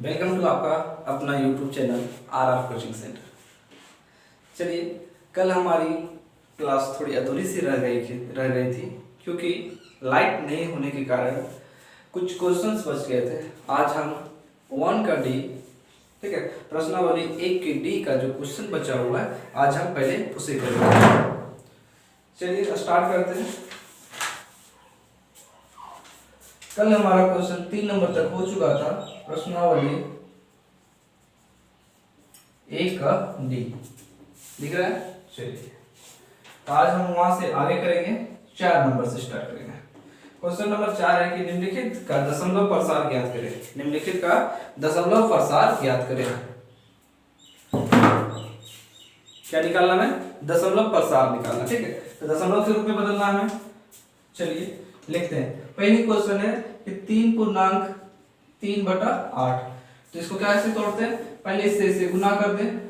Welcome to आपका अपना YouTube channel are coaching centre. चलिए, कल हमारी क्लास थोड़ी अधूरी सी रह गई थी क्योंकि लाइट नहीं होने के कारण कुछ क्वेश्चंस बच गए थे। आज हम 1 का डी, ठीक है, प्रश्नावली 1 के डी का जो क्वेश्चन बचा हुआ है आज हम पहले उसे करेंगे। चलिए स्टार्ट करते हैं। कल हमारा क्वेश्चन 3 नंबर तक हो चुका था, प्रश्नावली 1 का डी दिख रहा है। चलिए, तो आज हम वहां से आगे करेंगे, 4 नंबर से स्टार्ट करेंगे। क्वेश्चन नंबर 4 है कि निम्नलिखित का दशमलव प्रसार ज्ञात करें। निम्नलिखित का दशमलव प्रसार ज्ञात करें। क्या निकालना है? दशमलव प्रसार निकालना, ठीक है। तो दशमलव के रूप में बदलना है। चलिए लिखते हैं। पहली क्वेश्चन है कि 3/3/8, तो इसको कैसे तोड़ते हैं? पहले इससे गुना कर दें,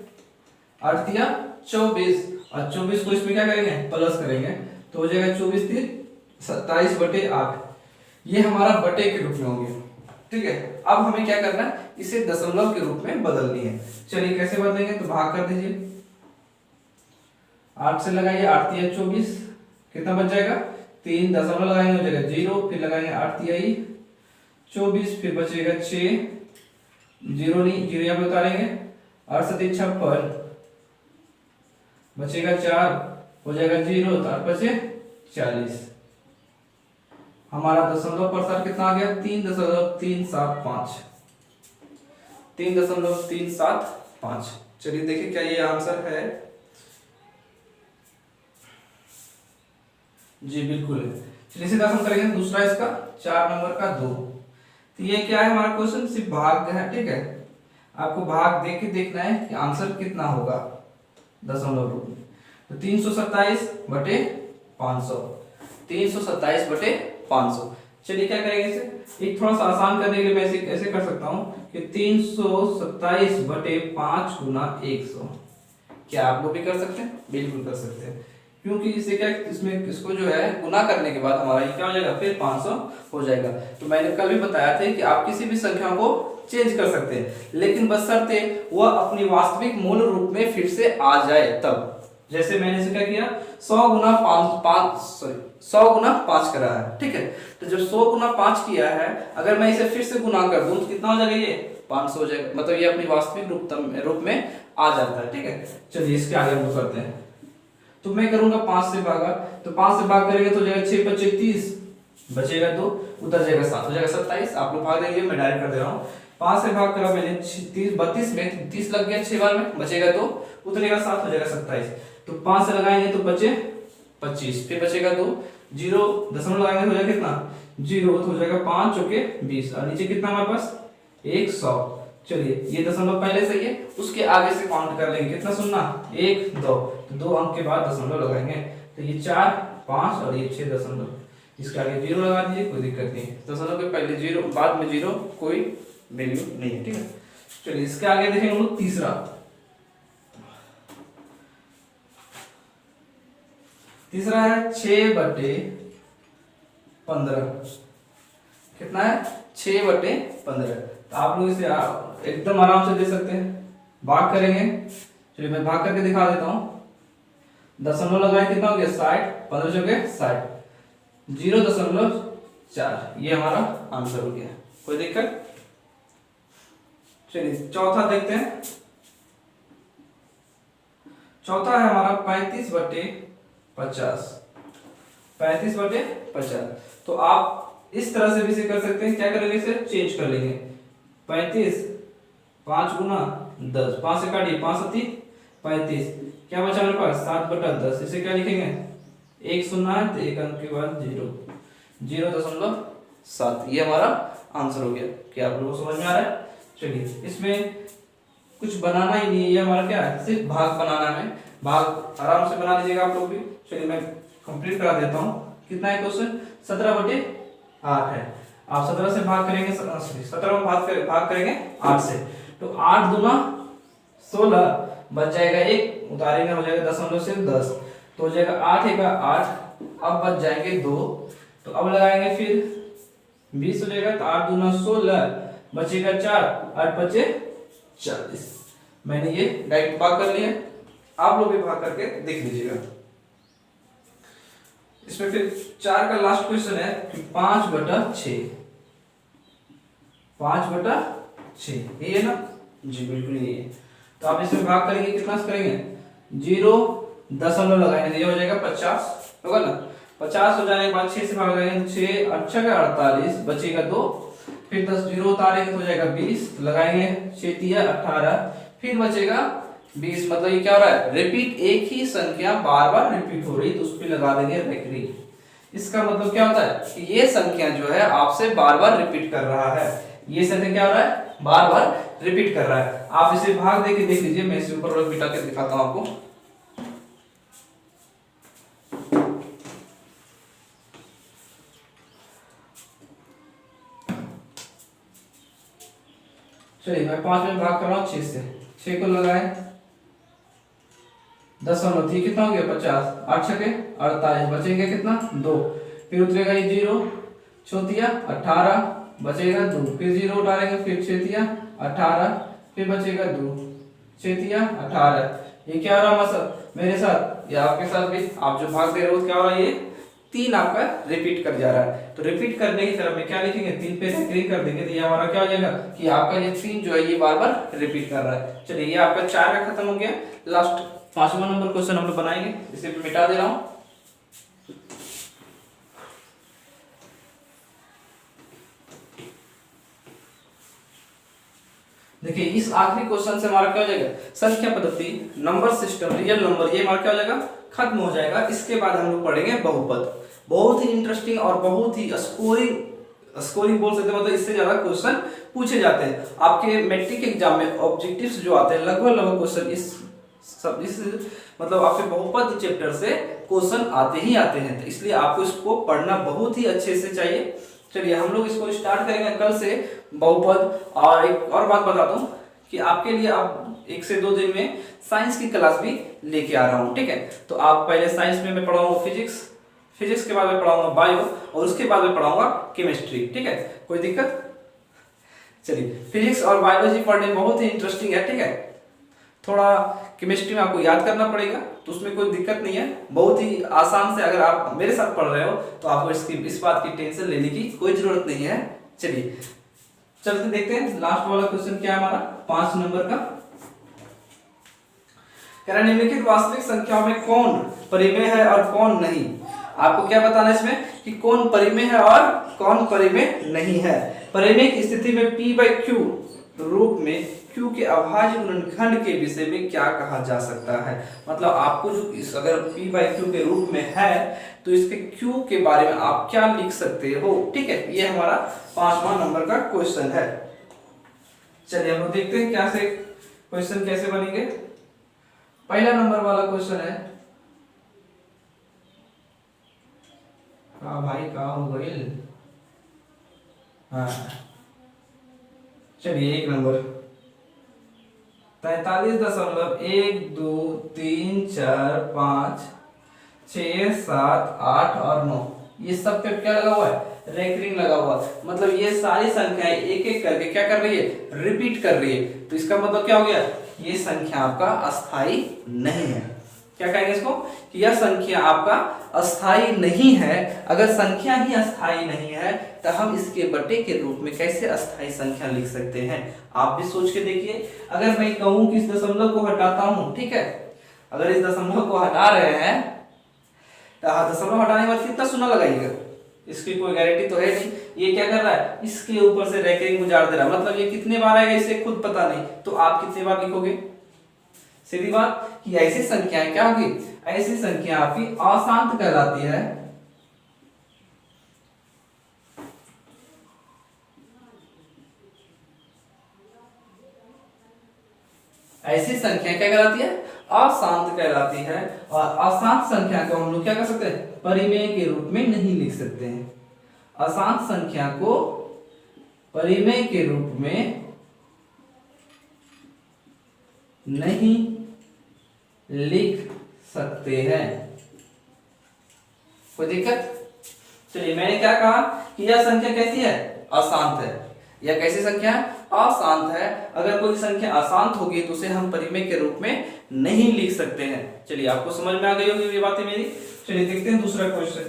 8 तिया 24 और 24 को इसमें क्या करेंगे? प्लस करेंगे, तो हो जाएगा 24 3 27/8। ये हमारा बटे के रूप में होंगे, ठीक है। अब हमें क्या करना है? इसे दशमलव के रूप में बदलनी है। चलिए कैसे बदलेंगे? तो भाग कर दीजिए, 8 से लगाइए, 8 तिया 24, कितना बच जाएगा? 3 दशमलव लगाएंगे हो जाएगा 0, फिर लगाएंगे 8 तिहाई 24, फिर बचेगा 6, 0 नहीं, 0 यहाँ पे उतारेंगे, 8 7 56, बचेगा 4, हो जाएगा 0, तो 8 बचे 40। हमारा दशमलव प्रसार कितना आ गया? 3.375, 3.375। चलिए देखिए क्या ये आंसर है? जी बिल्कुल है। चलिए सीधा हम करेंगे दूसरा इसका, 4 नंबर का 2। तो ये क्या है हमारा क्वेश्चन? सिर्फ भाग है, ठीक है। आपको भाग देख के देखना है कि आंसर कितना होगा दशमलव रूप में। तो 327/500, 327/500। चलिए क्या करेंगे इसे? एक थोड़ा सा आसान करने के लिए मैं ऐसे कर सकता हूँ कि 327/5 गुना 100। क्या आप लोग भी कर सकते हैं? बिल्कुल कर सकते हैं, क्योंकि इससे क्या, इसमें इसको जो है गुना करने के बाद हमारा ये क्या हो जाएगा? फिर 500 हो जाएगा। तो मैंने कल भी बताया था कि आप किसी भी संख्या को चेंज कर सकते हैं, लेकिन बशर्ते वह अपनी वास्तविक मूल रूप में फिर से आ जाए तब। जैसे मैंने इसे क्या किया? 100 गुना 5 करा है, ठीक है। तो जब 100 गुना 5 किया है, अगर मैं इसे फिर से गुना कर दूं तो कितना हो जाएगा? ये 500 हो जाएगा। मतलब ये अपनी वास्तविक रूप में आ जाता है, ठीक है। चलिए इसके आगे हम करते हैं। तो मैं करूंगा 5 से भागा, तो 5 से भाग करेंगे तो जाएगा 6 25 30, बचेगा 2, उधर जाएगा 7, हो जाएगा 27। आप लोग भाग देंगे, मैं डायरेक्ट कर दे रहा हूँ। 5 से भाग करा मैंने 32 में 30 लग गया 6 बार में, बचेगा 2, उतरेगा 7, हो जाएगा 27। तो 5 से लगाएंगे तो बचे 25, फिर बचेगा 2, 0 दशमलव लगाएंगे हो जाएगा कितना? 0, तो हो जाएगा 5 चौके 20, और नीचे कितना हमारे पास? 100। चलिए ये दशमलव पहले से ही है, उसके आगे से काउंट कर लेंगे, कितना सुनना? 1 2, तो 2 अंक के बाद दशमलव लगाएंगे, तो ये 4 5 और ये 6 दशमलव, इसके आगे 0 लगा दीजिए, कोई दिक्कत नहीं है। दशमलव के पहले 0 बाद में 0 कोई वैल्यू नहीं है, ठीक है। चलिए इसके आगे देखेंगे हम लोग तीसरा। तीसरा है 6/15। कितना है? 6/15। तो आप लोग इसे एकदम आराम से दे सकते हैं, भाग करेंगे। चलिए मैं भाग करके दिखा देता हूँ। दशमलव लगाए, कितना हो गया? 60, 15 चौके 60, 0.4। ये हमारा आंसर हो गया, कोई दिक्कत? चलिए चौथा देखते हैं। चौथा है हमारा 35/50, 35/50। तो आप इस तरह से भी इसे कर सकते हैं। क्या करेंगे? इसे चेंज कर लेंगे। 35 5 गुना 10, 5 से काटिए, 5 7 35, क्या बचा मेरे पास? 7/10। इसे क्या लिखेंगे? 1 सुनना है तो 1 अंक के बाद 0, 0.7। ये हमारा आंसर हो गया। क्या आप लोगों को समझ में आ रहा है? चलिए इसमें कुछ बनाना ही नहीं है, ये हमारा क्या है? सिर्फ भाग बनाना है। भाग आराम से बना लीजिएगा आप लोग भी। चलिए मैं कंप्लीट करा देता हूँ। कितना है क्वेश्चन? 17/8 है। आप 17 से भाग करेंगे, 17 में भाग करेंगे 8 से, तो 8 दूना 16, बच जाएगा 1, उतारेंगे हो जाएगा दशमलव से 10, तो हो जाएगा 8 1 8। अब बच जाएंगे 2, तो अब लगाएंगे फिर 20 हो जाएगा, तो 8 दूना 16, बचेगा 4, 8 बचे 40। मैंने ये डायरेक्ट भाग कर लिया, आप लोग भी भाग करके देख लीजिएगा। इसमें फिर 4 का लास्ट क्वेश्चन है कि 5/6, 5/6 ये है ना जी, बिल्कुल ये है। तो आप इसमें भाग करेंगे, कितना से करेंगे, 0 लगाएंगे, ये हो जाएगा 50 होगा ना। 50 हो जाने के बाद 6 से भाग लगाएंगे, 6 8 का 48 बचेगा 2, फिर 10 0 उतारेंगे तो हो जाएगा 20, लगाएंगे 6 3 18, फिर बचेगा 20। मतलब ये क्या हो रहा है, रिपीट, एक ही संख्या बार बार रिपीट हो रही, तो उस पर लगा देंगे रेकरिंग। इसका मतलब क्या होता है कि ये संख्या जो है आपसे बार बार रिपीट कर रहा है, ये संख्या क्या हो रहा है, बार बार रिपीट कर रहा है। आप इसे भाग देके देख लीजिए, मैं इसे ऊपर बिठा के दिखाता हूं आपको। चलिए मैं 5 में भाग कर रहा हूँ 6 से, 6 को लगाए 10 कितना हो गया 50, 8 छके 48 बचेंगे कितना 2, फिर उतरेगा ये 0 चौथिया 18 बचेगा 2, फिर 0 उतारेंगे, फिर 6 तिया 18, फिर बचेगा 2 6 तिया 18। ये क्या हो रहा है मेरे साथ, या आपके साथ भी, आप जो भाग दे रहे हो क्या हो रहा है, ये 3 आपका रिपीट कर जा रहा है। तो रिपीट करने की तरफ में क्या लिखेंगे, 3 पे रेकरिंग कर देंगे, तो ये हमारा क्या हो जाएगा कि आपका ये 3 जो है ये बार बार रिपीट कर रहा है। चलिए ये आपका 4 का खत्म हो गया। लास्ट 5वां नंबर क्वेश्चन हम लोग बनाएंगे, इसे मिटा दे रहा हूं। देखिए इस आखिरी क्वेश्चन से हमारा क्या हो जाएगा, संख्या पद्धति, नंबर सिस्टम, रियल नंबर, ये हमारा क्या हो जाएगा, खत्म हो जाएगा। इसके बाद हम लोग पढ़ेंगे बहुपद। बहुत ही इंटरेस्टिंग और बहुत ही स्कोरिंग बोल सकते हैं, मतलब इससे ज्यादा क्वेश्चन पूछे जाते हैं आपके मैट्रिक एग्जाम में। ऑब्जेक्टिव्स जो आते हैं लगभग क्वेश्चन इस मतलब आपके बहुपद चैप्टर से क्वेश्चन आते ही आते हैं, तो इसलिए आपको इसको पढ़ना बहुत ही अच्छे से चाहिए। चलिए हम लोग इसको स्टार्ट करेंगे कल से बहुपद। और एक और बात बता दूं कि आपके लिए अब 1 से 2 दिन में साइंस की क्लास भी लेके आ रहा हूं, ठीक है। तो आप पहले साइंस में मैं पढ़ाऊंगा फिजिक्स के बाद में पढ़ाऊंगा बायो, और उसके बाद में पढ़ाऊंगा केमिस्ट्री, ठीक है। कोई दिक्कत, चलिए फिजिक्स और बायोलॉजी पढ़ने बहुत ही इंटरेस्टिंग है, ठीक है। थोड़ा केमिस्ट्री में आपको याद करना पड़ेगा, तो उसमें कोई दिक्कत नहीं है, बहुत ही आसान से अगर आप मेरे साथ पढ़ रहे हो तो आपको इस बात की टेंशन लेने की कोई जरूरत नहीं है। चलिए चलते देखते हैं लास्ट वाला क्वेश्चन क्या है हमारा 5 नंबर का। कह रहा निम्नलिखित वास्तविक संख्याओं में कौन परिमेय है और कौन नहीं। आपको क्या बताना है इसमें कि कौन परिमेय है और कौन परिमेय नहीं है। परिमेय की स्थिति में p/q रूप में q के अभाज्य गुणनखंड के विषय में क्या कहा जा सकता है। मतलब आपको जो अगर p/q के रूप में है तो इसके q के बारे में आप क्या लिख सकते हो, ठीक है। ये हमारा 5वां नंबर का क्वेश्चन है। चलिए हम लोग देखते हैं क्या से क्वेश्चन कैसे बनेंगे। पहला नंबर वाला क्वेश्चन है, भाई कहाँ हो गई, हाँ चलिए 1 नंबर 43.1 2 3 4 5 6 7 8 और 9 ये सब पे क्या लगा हुआ है, रेकरिंग लगा हुआ है। मतलब ये सारी संख्याएं एक एक करके क्या कर रही है, रिपीट कर रही है। तो इसका मतलब क्या हो गया, ये संख्या आपका अस्थाई नहीं है। क्या कहेंगे इसको कि यह संख्या आपका अस्थाई नहीं है। अगर संख्या ही अस्थाई नहीं है तो हम इसके बटे के रूप में कैसे अस्थाई संख्या लिख सकते हैं। आप भी सोच के देखिए। अगर मैं कहूं कि इस दशमलव को हटाता हूं, ठीक है, अगर इस दशमलव को हटा रहे हैं तो दशमलव हटाने के बाद कितना शून्य लगाइएगा, इसकी कोई गारंटी तो है नहीं। ये क्या कर रहा है, इसके ऊपर से रेकरिंग गुजार दे रहा है। मतलब ये कितने बार आएगा इसे खुद पता नहीं, तो आप कितने बार लिखोगे। सीधी बात कि ऐसी संख्याएं क्या होगी, ऐसी संख्या आपकी अशांत कहलाती है। ऐसी संख्या क्या कहलाती है, अशांत कहलाती है। और अशांत संख्या को हम लोग क्या कर सकते हैं, परिमेय के रूप में नहीं लिख सकते हैं। अशांत संख्या को परिमेय के रूप में नहीं लिख सकते हैं। कोई दिक्कत। चलिए मैंने क्या कहा कि यह संख्या कैसी है, अशांत है। यह कैसी संख्या है? अशांत है। अगर कोई संख्या अशांत होगी तो उसे हम परिमेय के रूप में नहीं लिख सकते हैं। चलिए आपको समझ में आ गई होगी ये बातें मेरी। चलिए देखते हैं दूसरा क्वेश्चन।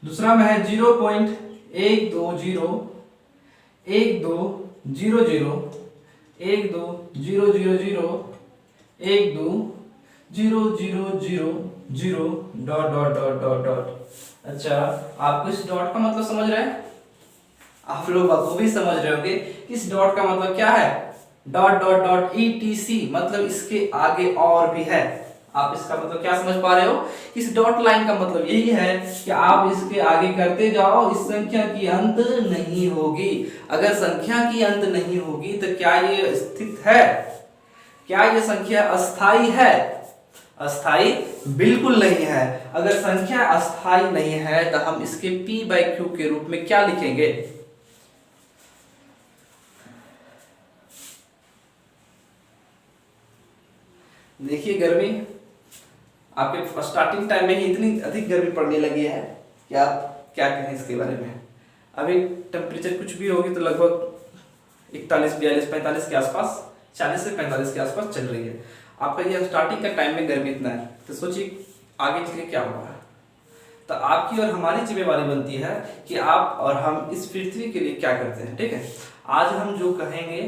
दूसरा में है 0.120 1200 12000 12000 dot dot dot dot dot. अच्छा, आपको इस डॉट का मतलब समझ रहे हैं? आप लोग बखूबी समझ रहे होंगे इस डॉट का मतलब क्या है। डॉट डॉट डॉट etc मतलब इसके आगे और भी है। आप इसका मतलब क्या समझ पा रहे हो? इस डॉट लाइन का मतलब यही है कि आप इसके आगे करते जाओ, इस संख्या की अंत नहीं होगी। अगर संख्या की अंत नहीं होगी तो क्या ये स्थित है? क्या ये संख्या अस्थाई है? अस्थाई बिल्कुल नहीं है। अगर संख्या अस्थाई नहीं है तो हम इसके p/q के रूप में क्या लिखेंगे? देखिए गर्मी आपके स्टार्टिंग टाइम में ही इतनी अधिक गर्मी पड़ने लगी है कि आप क्या कहें इसके बारे में। अभी टेम्परेचर कुछ भी होगी तो लगभग 41, 42, 45 के आसपास, 40 से 45 के आसपास चल रही है। आपका ये स्टार्टिंग का टाइम में गर्मी इतना है, तो सोचिए आगे चल के क्या होगा। तो आपकी और हमारी जिम्मेवारी बनती है कि आप और हम इस पृथ्वी के लिए क्या करते हैं। ठीक है, आज हम जो कहेंगे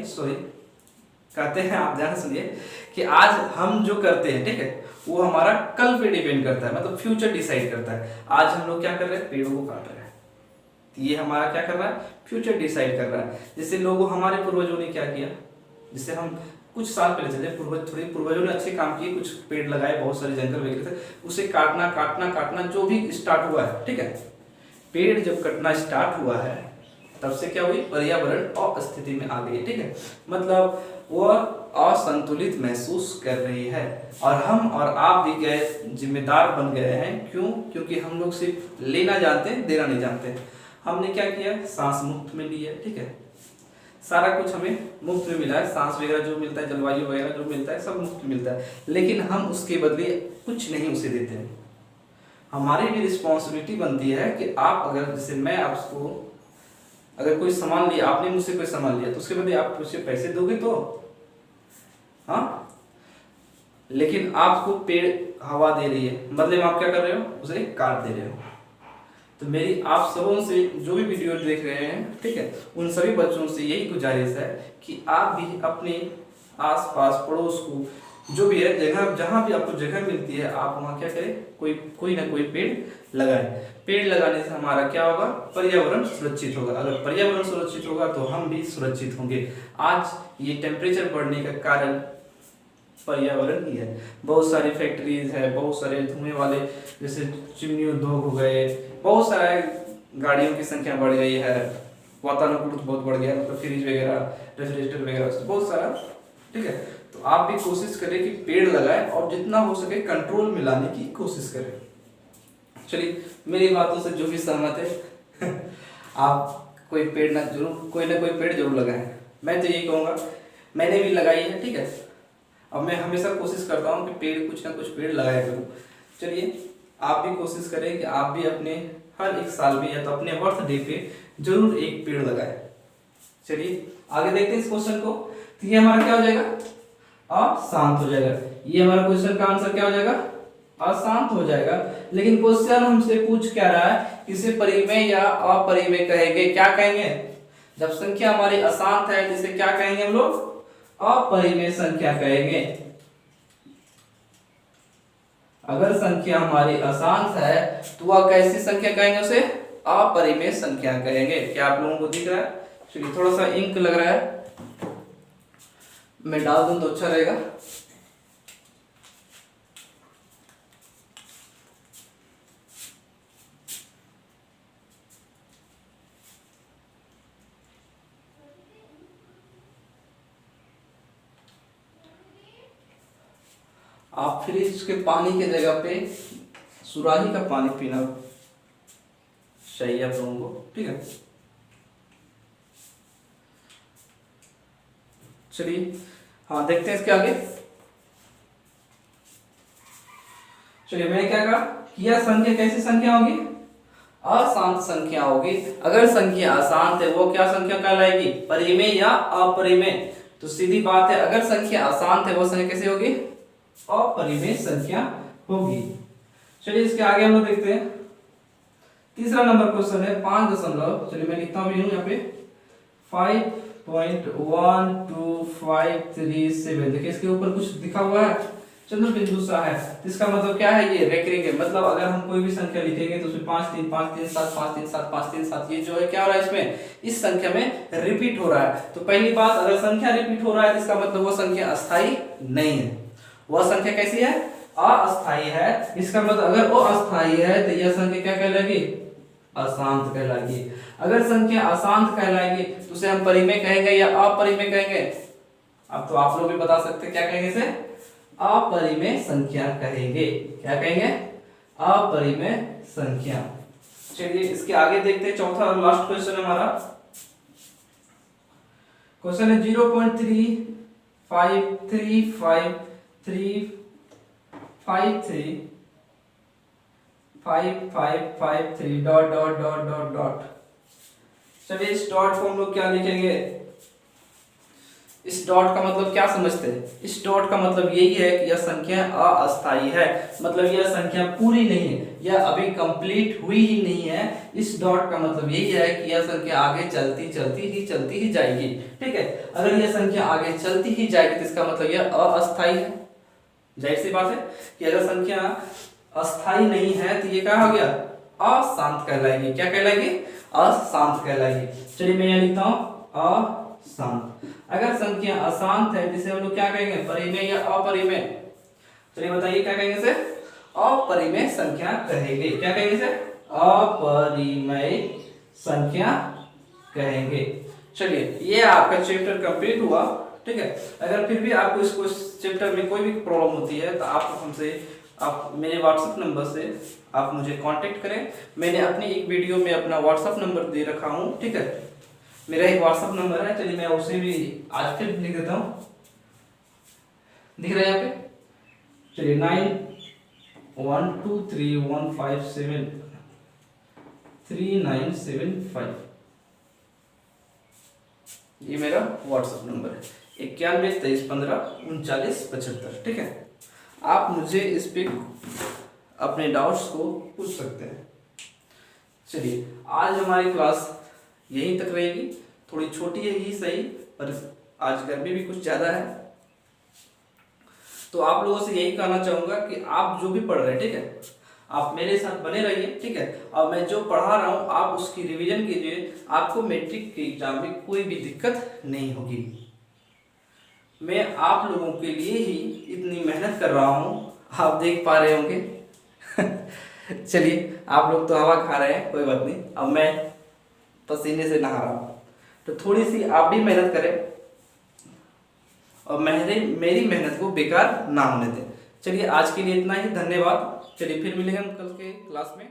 कहते हैं, आप ध्यान सुनिए कि आज हम जो करते हैं, ठीक है, वो हमारा कल पे डिपेंड करता है, मतलब फ्यूचर डिसाइड करता है। आज हम लोग क्या कर रहे हैं? पेड़ों को काट रहे हैं। ये हमारा क्या कर रहा है? फ्यूचर डिसाइड कर रहा है। जैसे लोगों हमारे पूर्वजों ने क्या किया, जिससे हम कुछ साल पहले चले, पूर्वजों ने अच्छे काम किए, कुछ पेड़ लगाए, बहुत सारे जंगल वगैरह थे, उसे काटना काटना काटना जो भी स्टार्ट हुआ है, ठीक है, पेड़ जब कटना स्टार्ट हुआ है तब से क्या हुई? पर्यावरण अस्थिति में आ गई। ठीक है, मतलब वह असंतुलित महसूस कर रही है। और हम और आप भी गए जिम्मेदार बन गए हैं। क्यों? क्योंकि हम लोग सिर्फ लेना जानते हैं, देना नहीं जानते। हमने क्या किया? सांस मुफ्त में ली है। ठीक है, सारा कुछ हमें मुफ्त में मिला है, सांस वगैरह जो मिलता है, जलवायु वगैरह जो मिलता है, सब मुफ्त मिलता है, लेकिन हम उसके बदले कुछ नहीं उसे देते हैं। हमारी भी रिस्पॉन्सिबिलिटी बनती है कि आप, अगर जैसे मैं आपको अगर कोई सामान लिया, आपने मुझसे कोई सामान लिया, तो उसके बदले आप उसे पैसे दोगे तो, हाँ, लेकिन आपको पेड़ हवा दे रही है, बदले में आप क्या कर रहे हो? उसे काट दे रहे हो। तो मेरी आप सबों से, जो भी वीडियो देख रहे हैं, ठीक है, उन सभी बच्चों से यही गुजारिश है कि आप भी अपने आसपास पड़ोस को, जो भी है जगह, जहाँ भी आपको जगह मिलती है, आप वहाँ क्या करें? कोई ना कोई पेड़ लगाएं। पेड़ लगाने से हमारा क्या होगा? पर्यावरण सुरक्षित होगा। अगर पर्यावरण सुरक्षित होगा तो हम भी सुरक्षित होंगे। आज ये टेम्परेचर बढ़ने का कारण पर्यावरण ही है। बहुत सारी फैक्ट्रीज है, बहुत सारे धुएं वाले, जैसे चिमनी उद्योग हो गए, बहुत सारे गाड़ियों की संख्या बढ़ गई है, वातानुकूलित बहुत बढ़ गया, मतलब फ्रिज वगैरह, रेफ्रिजरेटर वगैरह, बहुत सारा। ठीक है, तो आप भी कोशिश करें कि पेड़ लगाएं और जितना हो सके कंट्रोल में लाने की कोशिश करें। चलिए, मेरी बातों से जो भी सहमत है आप कोई ना कोई पेड़ जरूर लगाएं। मैं तो यही कहूँगा, मैंने भी लगाई है। ठीक है, अब मैं हमेशा कोशिश करता हूँ कि पेड़, कुछ ना कुछ पेड़ लगाया करूँ। चलिए, आप भी कोशिश करें कि आप भी अपने हर एक साल में या तो अपने बर्थडे पे जरूर एक पेड़ लगाएं। चलिए आगे देखते हैं इस क्वेश्चन को। तो ये हमारा क्या हो जाएगा? अशांत हो जाएगा। ये हमारा क्वेश्चन का आंसर क्या हो जाएगा? अशांत हो जाएगा। लेकिन क्वेश्चन हमसे पूछ क्या रहा है? इसे परिमेय या अपरिमेय कहेंगे? क्या कहेंगे? जब संख्या हमारी अशांत है, जिसे क्या कहेंगे हम लोग? अपरिमेय संख्या कहेंगे। अगर संख्या हमारी अशांत है तो वह कैसी संख्या कहेंगे? उसे अपरिमेय संख्या कहेंगे। क्या आप लोगों को दिख रहा है? चलिए, थोड़ा सा इंक लग रहा है, मैं डाल दूं तो अच्छा रहेगा। आप फ्रिज के पानी के जगह पे सुराही का पानी पीना चाहिए आप लोगों को। ठीक है, चलिए हाँ देखते हैं इसके आगे। चलिए, मैंने क्या कहा कि यह संख्या कैसी संख्या होगी? अशांत संख्या होगी। अगर संख्या अशांत है वो क्या संख्या कहलाएगी, परिमेय या अपरिमेय। तो सीधी बात है, अगर संख्या अशांत है वो संख्या कैसे होगी, अपरिमेय संख्या होगी। चलिए इसके आगे हम लोग देखते हैं। तीसरा नंबर क्वेश्चन है 5 दशमलव, चलिए मैं लिखता भी हूं यहाँ पे 5.125337। देखिए इसके ऊपर कुछ लिखा हुआ है, चंद्र बिंदु सा है। इसका मतलब क्या है, ये रेकरिंग है। मतलब अगर हम कोई भी संख्या लिखेंगे तो उसमें 5 3 5 3 7 5 3 7 5 3 7 ये जो है क्या हो रहा है, इसमें इस संख्या में रिपीट हो रहा है। तो पहली बात, अगर संख्या रिपीट हो रहा है तो इसका मतलब वो संख्या अस्थाई नहीं है। वह संख्या कैसी है, अस्थाई है। इसका मतलब अगर वो अस्थाई है तो यह संख्या क्या कहलाएगी, अशांत कहलाएगी। अगर संख्या अशांत कहलाएगी तो उसे हम परिमेय कहेंगे या अपरिमेय कहेंगे। अब तो आप लोग भी बता सकते हैं क्या कहेंगे, इसे अपरिमेय संख्या कहेंगे। क्या कहेंगे, अपरिमेय संख्या। चलिए इसके आगे देखते हैं। चौथा और लास्ट क्वेश्चन हमारा क्वेश्चन है 0.353353 dot dot dot dot dot. चलिए इस डॉट को हम लोग क्या लिखेंगे, इस डॉट का मतलब क्या समझते हैं, इस डॉट का मतलब यही है कि यह संख्या अस्थाई है। मतलब यह संख्या पूरी नहीं है, यह अभी कंप्लीट हुई ही नहीं है। इस डॉट का मतलब यही है कि यह संख्या आगे चलती ही जाएगी। ठीक है, अगर यह संख्या आगे चलती ही जाएगी तो इसका मतलब यह अस्थाई है। जाहिर सी बात है कि अगर संख्या अस्थाई नहीं है तो ये क्या हो गया, अशांत कहलाएगी। क्या कहलाएगी, अशांत कहलाएगी। चलिए मैं यहाँ लिखता हूँ अशांत। अगर संख्या अशांत है जिसे हम लोग क्या कहेंगे, परिमेय या अपरिमेय। चलिए बताइए क्या कहेंगे इसे, अपरिमेय संख्या कहेंगे। क्या कहेंगे इसे, अपरिमेय संख्या कहेंगे। चलिए ये आपका चैप्टर कंप्लीट हुआ। ठीक है, अगर फिर भी आपको इस चैप्टर में कोई भी प्रॉब्लम होती है तो आप मेरे व्हाट्सएप नंबर से आप मुझे कांटेक्ट करें। मैंने अपनी एक वीडियो में अपना व्हाट्सएप नंबर दे रखा हूँ। ठीक है, मेरा एक व्हाट्सएप नंबर है। चलिए मैं उसे भी आज फिर लिख देता हूँ, दिख रहा है यहाँ पे। चलिए 9123157397 ये मेरा व्हाट्सएप नंबर है। 9123153975। ठीक है, आप मुझे इस पे अपने डाउट्स को पूछ सकते हैं। चलिए आज हमारी क्लास यहीं तक रहेगी। थोड़ी छोटी है ही सही, पर आज गर्मी भी कुछ ज़्यादा है। तो आप लोगों से यही कहना चाहूँगा कि आप जो भी पढ़ रहे हैं, ठीक है, आप मेरे साथ बने रहिए। ठीक है, और मैं जो पढ़ा रहा हूँ आप उसकी रिवीजन कीजिए। आपको मैट्रिक के एग्जाम में कोई भी दिक्कत नहीं होगी। मैं आप लोगों के लिए ही इतनी मेहनत कर रहा हूँ, आप देख पा रहे होंगे। चलिए आप लोग तो हवा खा रहे हैं, कोई बात नहीं। अब मैं पसीने से नहा रहा हूँ, तो थोड़ी सी आप भी मेहनत करें और मेरी मेहनत को बेकार ना होने दें। चलिए आज के लिए इतना ही, धन्यवाद। चलिए फिर मिलेंगे हम कल के क्लास में।